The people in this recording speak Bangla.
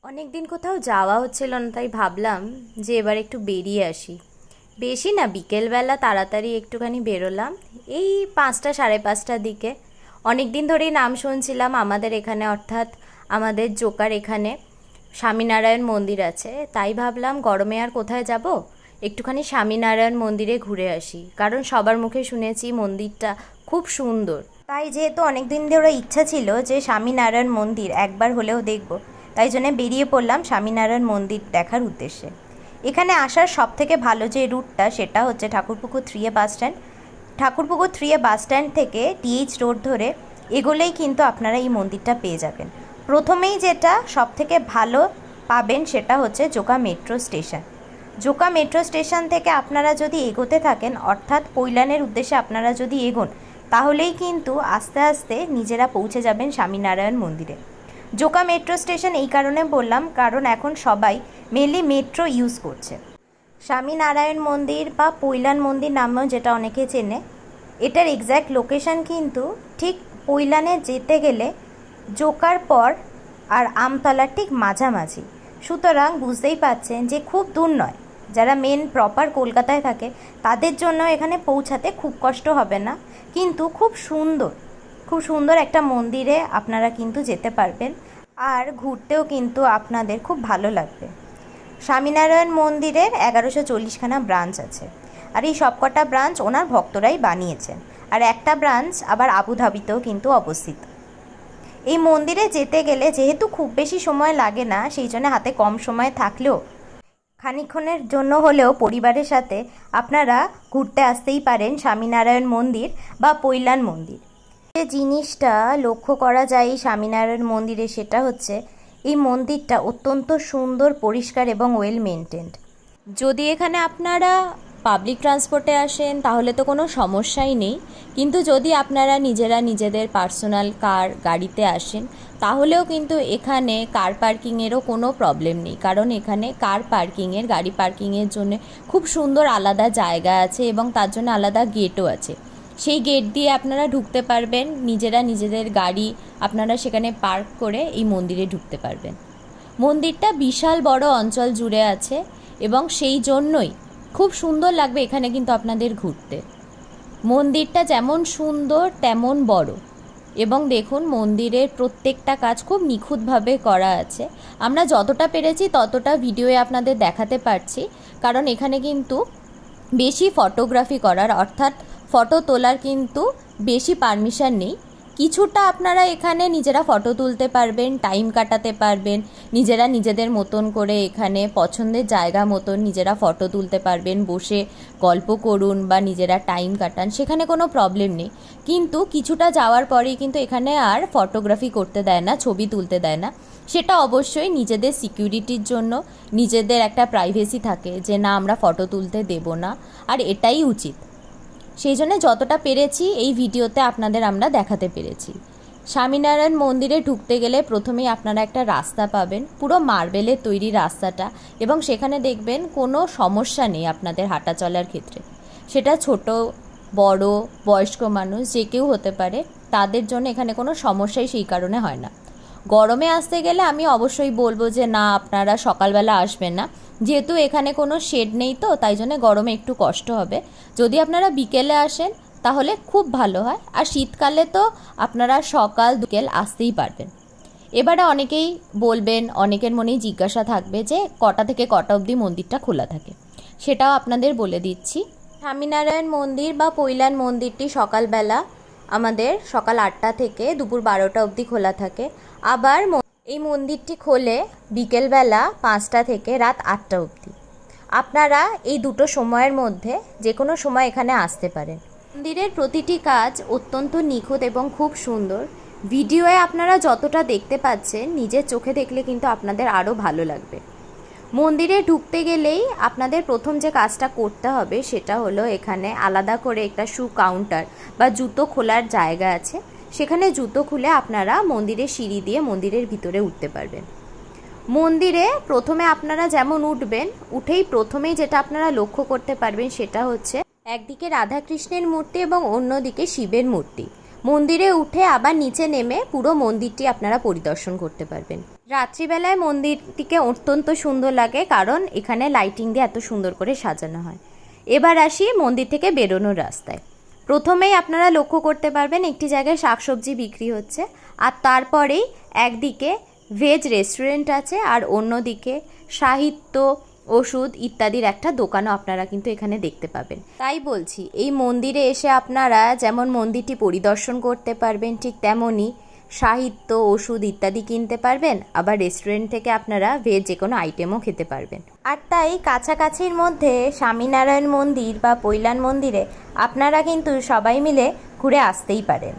অনেক দিন কোথাও যাওয়া হচ্ছিল না, তাই ভাবলাম যে এবার একটু বেরিয়ে আসি। বেশি না, বিকেলবেলা তাড়াতাড়ি একটুখানি বেরোলাম, এই 5টা সাড়ে 5টার দিকে। অনেক দিন ধরেই নাম শুনছিলাম আমাদের এখানে, অর্থাৎ আমাদের জোকার এখানে স্বামীনারায়ণ মন্দির আছে, তাই ভাবলাম গরমে আর কোথায় যাব, একটুখানি স্বামীনারায়ণ মন্দিরে ঘুরে আসি। কারণ সবার মুখে শুনেছি মন্দিরটা খুব সুন্দর, তাই যেহেতু অনেক দিন ধরে ইচ্ছা ছিল যে স্বামীনারায়ণ মন্দির একবার হলেও দেখব, তাই জন্য বেরিয়ে পড়লাম স্বামীনারায়ণ মন্দির দেখার উদ্দেশ্যে। এখানে আসার সবথেকে ভালো যে রুটটা সেটা হচ্ছে Thakurpukur 3A bus stand. Thakurpukur 3A bus stand থেকে TH রোড ধরে এগোলেই কিন্তু আপনারা এই মন্দিরটা পেয়ে যাবেন। প্রথমেই যেটা সবথেকে ভালো পাবেন সেটা হচ্ছে Joka metro station. Joka metro station থেকে আপনারা যদি এগোতে থাকেন, অর্থাৎ কৈলানের উদ্দেশ্যে আপনারা যদি এগোন, তাহলেই কিন্তু আস্তে আস্তে নিজেরা পৌঁছে যাবেন স্বামীনারায়ণ মন্দিরে। জোকা মেট্রো স্টেশন এই কারণে বললাম কারণ এখন সবাই মেনলি মেট্রো ইউজ করছে। স্বামীনারায়ণ মন্দির বা পৈলান মন্দির নামেও যেটা অনেকে চেনে, এটার এক্স্যাক্ট লোকেশন কিন্তু ঠিক পৈলানে যেতে গেলে জোকার পর আর আমতলার ঠিক মাঝামাঝি। সুতরাং বুঝতেই পাচ্ছেন যে খুব দূর নয়। যারা মেন প্রপার কলকাতায় থাকে তাদের জন্য এখানে পৌঁছাতে খুব কষ্ট হবে না, কিন্তু খুব সুন্দর একটা মন্দিরে আপনারা কিন্তু যেতে পারবেন, আর ঘুরতেও কিন্তু আপনাদের খুব ভালো লাগবে। স্বামীনারায়ণ মন্দিরের 1140খানা ব্রাঞ্চ আছে, আর এই সবকটা ব্রাঞ্চ ওনার ভক্তরাই বানিয়েছেন, আর একটা ব্রাঞ্চ আবার আবুধাবিতেও কিন্তু অবস্থিত। এই মন্দিরে যেতে গেলে যেহেতু খুব বেশি সময় লাগে না, সেই জন্য হাতে কম সময় থাকলেও খানিকক্ষণের জন্য হলেও পরিবারের সাথে আপনারা ঘুরতে আসতেই পারেন স্বামীনারায়ণ মন্দির বা পৈলান মন্দির। যে জিনিসটা লক্ষ্য করা যায় এই স্বামীনারায়ণ মন্দিরে সেটা হচ্ছে এই মন্দিরটা অত্যন্ত সুন্দর, পরিষ্কার এবং ওয়েল মেনটেন্ড। যদি এখানে আপনারা পাবলিক ট্রান্সপোর্টে আসেন তাহলে তো কোনো সমস্যাই নেই, কিন্তু যদি আপনারা নিজেদের পার্সোনাল গাড়িতে আসেন তাহলেও কিন্তু এখানে কার পার্কিংয়েরও কোনো প্রবলেম নেই, কারণ এখানে গাড়ি পার্কিংয়ের জন্য খুব সুন্দর আলাদা জায়গা আছে এবং তার জন্য আলাদা গেটও আছে। সেই গেট দিয়ে আপনারা ঢুকতে পারবেন, নিজেদের গাড়ি আপনারা সেখানে পার্ক করে এই মন্দিরে ঢুকতে পারবেন। মন্দিরটা বিশাল বড় অঞ্চল জুড়ে আছে এবং সেই জন্যই খুব সুন্দর লাগবে এখানে কিন্তু আপনাদের ঘুরতে। মন্দিরটা যেমন সুন্দর তেমন বড়, এবং দেখুন মন্দিরের প্রত্যেকটা কাজ খুব নিখুঁতভাবে করা আছে। আমরা যতটা পেরেছি ততটা ভিডিওয়ে আপনাদের দেখাতে পারছি, কারণ এখানে কিন্তু বেশি ফটোগ্রাফি করার অর্থাৎ ফটো তোলার কিন্তু বেশি পারমিশন নেই। কিছুটা আপনারা এখানে নিজেরা ফটো তুলতে পারবেন, টাইম কাটাতে পারবেন, নিজেদের মতন করে এখানে পছন্দের জায়গা মতন নিজেরা ফটো তুলতে পারবেন, বসে গল্প করুন বা নিজেরা টাইম কাটান, সেখানে কোনো প্রবলেম নেই। কিন্তু কিছুটা যাওয়ার পরেই কিন্তু এখানে আর ফটোগ্রাফি করতে দেয় না, ছবি তুলতে দেয় না। সেটা অবশ্যই নিজেদের সিকিউরিটির জন্য, নিজেদের একটা প্রাইভেসি থাকে যে না আমরা ফটো তুলতে দেব না, আর এটাই উচিত। সেই জন্য যতটা পেরেছি এই ভিডিওতে আপনাদের আমরা দেখাতে পেরেছি। স্বামীনারায়ণ মন্দিরে ঢুকতে গেলে প্রথমেই আপনারা একটা রাস্তা পাবেন, পুরো মার্বেলের তৈরি রাস্তাটা, এবং সেখানে দেখবেন কোনো সমস্যা নেই আপনাদের হাঁটা চলার ক্ষেত্রে। সেটা ছোট বড় বয়স্ক মানুষ যে কেউ হতে পারে, তাদের জন্য এখানে কোনো সমস্যাই সেই কারণে হয় না। গরমে আসতে গেলে আমি অবশ্যই বলবো যে না আপনারা সকালবেলা আসবেন না, যেহেতু এখানে কোনো শেড নেই, তো তাই জন্য গরমে একটু কষ্ট হবে। যদি আপনারা বিকেলে আসেন তাহলে খুব ভালো হয়, আর শীতকালে তো আপনারা সকাল বিকেল আসতেই পারবেন। এবারে অনেকেই বলবেন, অনেকের মনেই জিজ্ঞাসা থাকবে যে কটা থেকে কটা অবধি মন্দিরটা খোলা থাকে, সেটাও আপনাদের বলে দিচ্ছি। স্বামীনারায়ণ মন্দির বা পৈলান মন্দিরটি সকালবেলা আমাদের সকাল 8টা থেকে দুপুর 12টা অবধি খোলা থাকে, আবার এই মন্দিরটি খোলে বিকেলবেলা 5টা থেকে রাত 8টা অবধি। আপনারা এই দুটো সময়ের মধ্যে যে কোনো সময় এখানে আসতে পারেন। মন্দিরের প্রতিটি কাজ অত্যন্ত নিখুঁত এবং খুব সুন্দর। ভিডিওয়ে আপনারা যতটা দেখতে পাচ্ছেন, নিজের চোখে দেখলে কিন্তু আপনাদের আরও ভালো লাগবে। মন্দিরে ঢুকতে গেলেই আপনাদের প্রথম যে কাজটা করতে হবে সেটা হলো এখানে আলাদা করে একটা শু কাউন্টার বা জুতো খোলার জায়গা আছে, সেখানে জুতো খুলে আপনারা মন্দিরের সিঁড়ি দিয়ে মন্দিরের ভিতরে উঠতে পারবেন। মন্দিরে প্রথমে আপনারা যেমন উঠবেন, উঠেই প্রথমেই যেটা আপনারা লক্ষ্য করতে পারবেন সেটা হচ্ছে একদিকে রাধাকৃষ্ণের মূর্তি এবং অন্যদিকে শিবের মূর্তি। মন্দিরে উঠে আবার নিচে নেমে পুরো মন্দিরটি আপনারা পরিদর্শন করতে পারবেন। রাত্রিবেলায় মন্দিরটিকে অত্যন্ত সুন্দর লাগে, কারণ এখানে লাইটিং দিয়ে এত সুন্দর করে সাজানো হয়। এবার আসি মন্দির থেকে বেরোনোর রাস্তায়। প্রথমেই আপনারা লক্ষ্য করতে পারবেন একটি জায়গায় শাকসবজি বিক্রি হচ্ছে, আর তারপরেই একদিকে ভেজ রেস্টুরেন্ট আছে আর অন্যদিকে সাহিত্য, ওষুধ ইত্যাদির একটা দোকানও আপনারা কিন্তু এখানে দেখতে পাবেন। তাই বলছি, এই মন্দিরে এসে আপনারা যেমন মন্দিরটি পরিদর্শন করতে পারবেন, ঠিক তেমনই সাহিত্য, ওষুধ ইত্যাদি কিনতে পারবেন, আবার রেস্টুরেন্ট থেকে আপনারা ভেজ যে কোনো আইটেমও খেতে পারবেন। আর তাই কাছাকাছির মধ্যে স্বামীনারায়ণ মন্দির বা পৈলান মন্দিরে আপনারা কিন্তু সবাই মিলে ঘুরে আসতেই পারেন।